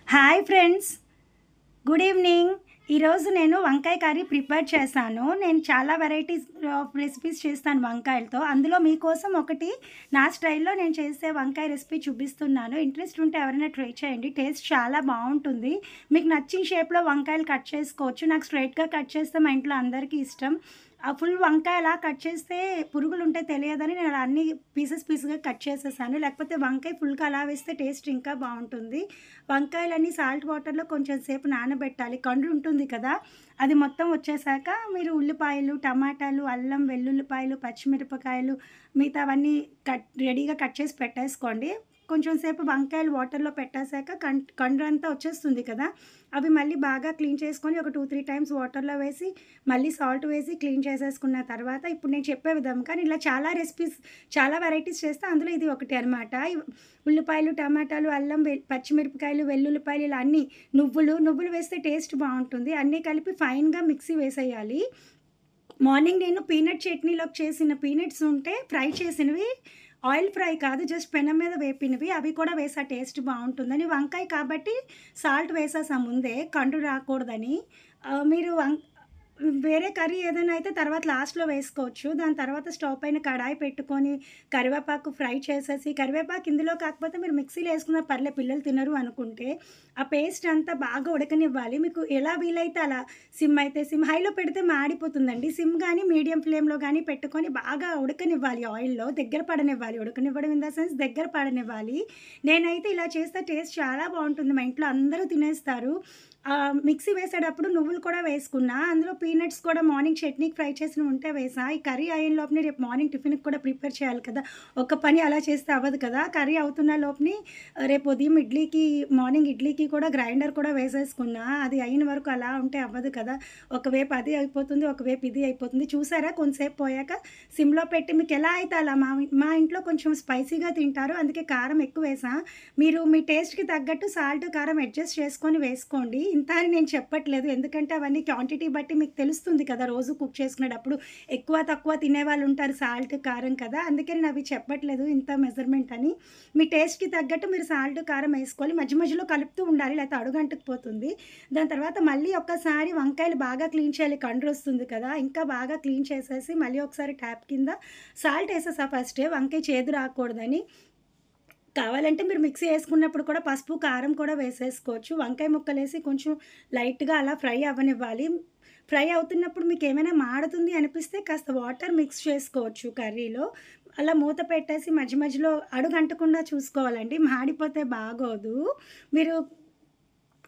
Hi friends, good evening. ఈరోజు నేను వంకాయ కర్రీ ప్రిపేర్ చేశాను. నేను చాలా వెరైటీస్ ఆఫ్ రెసిపీస్ చేస్తాను వంకాయలతో. అందులో మీకోసం ఒకటి నా స్టైల్లో నేను చేసే వంకాయ రెసిపీ చూపిస్తున్నాను. ఇంట్రెస్ట్ ఉంటే ఎవరైనా ట్రై చేయండి. టేస్ట్ చాలా బాగుంటుంది. మీకు నచ్చిన షేప్లో వంకాయలు కట్ చేసుకోవచ్చు. నాకు స్ట్రైట్గా కట్ చేస్తే మా ఇంట్లో అందరికీ ఇష్టం. ఆ ఫుల్ వంకాయ అలా కట్ చేస్తే పురుగులు ఉంటే తెలియదని నేను అలా అన్ని పీసెస్గా కట్ చేసేసాను. లేకపోతే వంకాయ ఫుల్గా అలా వేస్తే టేస్ట్ ఇంకా బాగుంటుంది. వంకాయలన్నీ సాల్ట్ వాటర్లో కొంచెం సేపు నానబెట్టాలి. కండు ఉంటుంది కదా, అది మొత్తం వచ్చేసాక మీరు ఉల్లిపాయలు, టమాటాలు, అల్లం, వెల్లుల్లిపాయలు, పచ్చిమిరపకాయలు మిగతావన్నీ రెడీగా కట్ చేసి పెట్టేసుకోండి. కొంచెం సేపు వంకాయలు వాటర్లో పెట్టేశాక కండ్రు అంతా వచ్చేస్తుంది కదా, అవి మళ్ళీ బాగా క్లీన్ చేసుకొని ఒక 2-3 టైమ్స్ వాటర్లో వేసి మళ్ళీ సాల్ట్ వేసి క్లీన్ చేసేసుకున్న తర్వాత ఇప్పుడు నేను చెప్పే విధంగా నేను ఇలా చాలా రెసిపీస్ చాలా వెరైటీస్ చేస్తే అందులో ఇది ఒకటి అనమాట. ఉల్లిపాయలు, టమాటాలు, అల్లం, పచ్చిమిరపకాయలు, వెల్లుల్లిపాయలు ఇలా అన్నీ నువ్వులు వేస్తే టేస్ట్ బాగుంటుంది. అన్నీ కలిపి ఫైన్గా మిక్సీ వేసేయాలి. మార్నింగ్ నేను పీనట్ చట్నీలోకి చేసిన పీనట్స్ ఉంటే ఫ్రై చేసినవి, ఆయిల్ ఫ్రై కాదు, జస్ట్ పెనం మీద వేపినవి, అవి కూడా వేసా టేస్ట్ బాగుంటుందని. వంకాయ కాబట్టి సాల్ట్ వేసేసా ముందే, కండు రాకూడదని. మీరు వేరే కర్రీ ఏదైనా అయితే తర్వాత లాస్ట్‌లో వేసుకోవచ్చు. దాని తర్వాత స్టవ్ పైన కడాయి పెట్టుకొని కరివేపాకు ఫ్రై చేసేసి, కరివేపాకు ఇందులో కాకపోతే మీరు మిక్సీలో వేసుకున్న పర్లే, పిల్లలు తినరు అనుకుంటే ఆ పేస్ట్ అంతా బాగా ఉడకనివ్వాలి. మీకు ఎలా వీలైతే అలా, సిమ్ అయితే సిమ్, హైలో పెడితే మాడిపోతుందండి. సిమ్ గానీ మీడియం ఫ్లేమ్‌లో గానీ పెట్టుకొని బాగా ఉడకనివ్వాలి ఆయిల్‌లో. దగ్గర పడనివ్వాలి. ఉడకనివ్వడం ఇన్ ద సెన్స్ దగ్గర పడనివ్వాలి. నేనైతే ఇలా చేస్తే టేస్ట్ చాలా బాగుంటుంది. మా ఇంట్లో అందరూ తినేస్తారు. మిక్సీ వేసేటప్పుడు నువ్వులు కూడా వేసుకున్నా. అందులో పీనట్స్ కూడా మార్నింగ్ చట్నీకి ఫ్రై చేసినవి ఉంటే వేసా. ఈ కర్రీ అయ్యే లోపునే రేపు మార్నింగ్ టిఫిన్‌కి కూడా ప్రిపేర్ చేయాలి కదా, ఒక పని అలా చేస్తే అవ్వదు కదా. కర్రీ అవుతున్న లోపుని రేపు ఉదయం మార్నింగ్ ఇడ్లీకి కూడా గ్రైండర్ కూడా వేసేసుకున్నా. అది అయిన వరకు అలా ఉంటే అవ్వదు కదా. ఒకవైపు అది అయిపోతుంది, ఒకవైపు ఇది అయిపోతుంది. చూసారా, కొంతసేపు పోయాక సిమ్‌లో పెట్టి మీకు ఎలా అయితే అలా. మా ఇంట్లో కొంచెం స్పైసీగా తింటారు, అందుకే కారం ఎక్కువ వేసా. మీరు మీ టేస్ట్‌కి తగ్గట్టు సాల్ట్, కారం అడ్జస్ట్ చేసుకొని వేసుకోండి. ఇంత అని నేను చెప్పట్లేదు, ఎందుకంటే అవన్నీ క్వాంటిటీ బట్టి మీకు తెలుస్తుంది కదా. రోజు కుక్ చేసుకునేటప్పుడు ఎక్కువ తక్కువ తినేవాళ్ళు ఉంటారు సాల్ట్, కారం కదా. అందుకని నేను అవి చెప్పట్లేదు ఇంత మెజర్మెంట్ అని. మీ టేస్ట్‌కి తగ్గట్టు మీరు సాల్ట్, కారం వేసుకోవాలి. మధ్యలో కలుపుతూ ఉండాలి, లేకపోతే అడుగంటుకుపోతుంది. దాని తర్వాత మళ్ళీ ఒక్కసారి వంకాయలు బాగా క్లీన్ చేయాలి, కండ్రు వస్తుంది కదా. ఇంకా బాగా క్లీన్ చేసేసి మళ్ళీ ఒకసారి ట్యాప్ కింద సాల్ట్ వేసేసా ఫస్టే, వంకాయ చేదు రాకూడదని. కావాలంటే మీరు మిక్సీ వేసుకున్నప్పుడు కూడా పసుపు, కారం కూడా వేసేసుకోవచ్చు. వంకాయ ముక్కలేసి కొంచెం లైట్‌గా అలా ఫ్రై అవ్వనివ్వాలి. ఫ్రై అవుతున్నప్పుడు మీకేమైనా మాడుతుంది అనిపిస్తే కాస్త వాటర్ మిక్స్ చేసుకోవచ్చు కర్రీలో. అలా మూత పెట్టేసి మధ్యలో అడుగంటకుండా చూసుకోవాలండి, మాడిపోతే బాగోదు. మీరు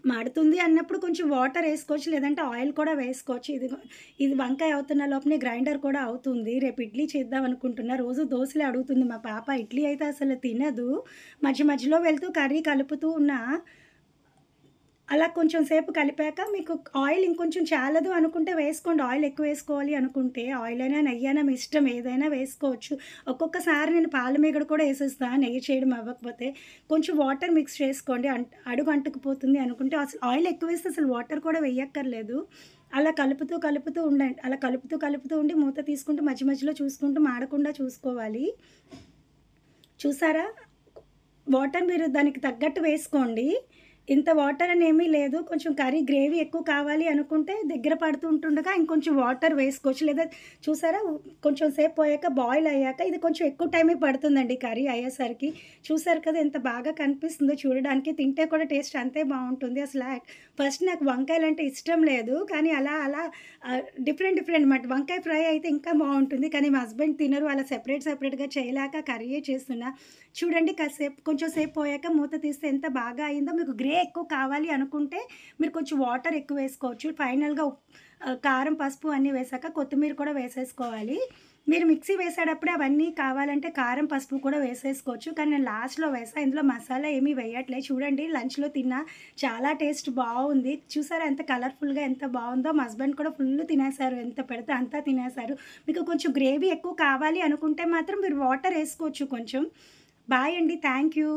మాడుతుంది అన్నప్పుడు కొంచెం వాటర్ ఏసుకోవచ్చు, లేదంటే ఆయిల్ కూడా వేసుకోవచ్చు. ఇది వంకాయ అవుతున్న లోపునే గ్రైండర్ కూడా అవుతుంది. రేపు ఇడ్లీ చేద్దాం అనుకుంటున్నా. రోజు దోసలే అడుగుతుంది మా పాప. ఇడ్లీ అయితే అసలు తినదు. మధ్యలో వెళ్తూ కర్రీ కలుపుతూ ఉన్నా. అలా కొంచెం సేపు కలిపాక మీకు ఆయిల్ ఇంకొంచెం చాలదు అనుకుంటే వేసుకోండి. ఆయిల్ ఎక్కువ వేసుకోవాలి అనుకుంటే ఆయిలైనా, నెయ్యైనా మీ ఇష్టం, ఏదైనా వేసుకోవచ్చు. ఒక్కొక్కసారి నేను పాలమీగడ కూడా ఏసేస్తా, నెయ్యి చేయడం అవ్వకపోతే. కొంచెం వాటర్ మిక్స్ చేసుకోండి. అడుగు అంటుకుపోతుంది అనుకుంటే అసలు ఆయిల్ ఎక్కువేస్తే అసలు వాటర్ కూడా వెయ్యక్కర్లేదు. అలా కలుపుతూ ఉండండి. అలా కలుపుతూ ఉండి మూత తీసుకుంటూ మధ్యలో చూసుకుంటూ మాడకుండా చూసుకోవాలి. చూసారా? వాటర్ మీరు దానికి తగ్గట్టు వేసుకోండి. ఇంత వాటర్ అని ఏమీ లేదు. కొంచెం కర్రీ గ్రేవీ ఎక్కువ కావాలి అనుకుంటే దగ్గర పడుతూ ఉంటుండగా ఇంకొంచెం వాటర్ వేసుకోవచ్చు. లేదా చూసారా, కొంచెం సేపు పోయాక బాయిల్ అయ్యాక ఇది కొంచెం ఎక్కువ టైమే పడుతుందండి కర్రీ అయ్యేసరికి. చూసారు కదా ఎంత బాగా కనిపిస్తుందో చూడడానికి. తింటే కూడా టేస్ట్ అంతే బావుంటుంది. ఫస్ట్ నాకు వంకాయలంటే ఇష్టం లేదు. కానీ అలా డిఫరెంట్ మాట. వంకాయ ఫ్రై అయితే ఇంకా బావుంటుంది. కానీ మా హస్బెండ్ తినరు. అలా సెపరేట్‌గా చేయలేక కర్రీయే చేస్తున్నా. చూడండి, కొంచెం సేపు పోయాక మూత తీస్తే ఎంత బాగా అయిందో. మీకు ఎక్కువ కావాలి అనుకుంటే మీరు కొంచెం వాటర్ ఎక్కువ వేసుకోవచ్చు. ఫైనల్‌గా కారం, పసుపు అన్నీ వేశాక కొత్తిమీర కూడా వేసేసుకోవాలి. మీరు మిక్సీ వేసేటప్పుడే అవన్నీ కావాలంటే కారం, పసుపు కూడా వేసేసుకోవచ్చు. కానీ నేను లాస్ట్‌లో వేసా. ఇందులో మసాలా ఏమీ వేయట్లే. చూడండి, లంచ్‌లో తిన్నా, చాలా టేస్ట్ బావుంది. చూసారా ఎంత కలర్‌ఫుల్‌గా ఎంత బావుందో. మా హస్బెండ్ కూడా ఫుల్ తినేసారు. ఎంత పెడితే అంతా తినేసారు. మీకు కొంచెం గ్రేవీ ఎక్కువ కావాలి అనుకుంటే మాత్రం మీరు వాటర్ ఏసుకోవచ్చు కొంచెం. బాయ్ అండి. Thank you.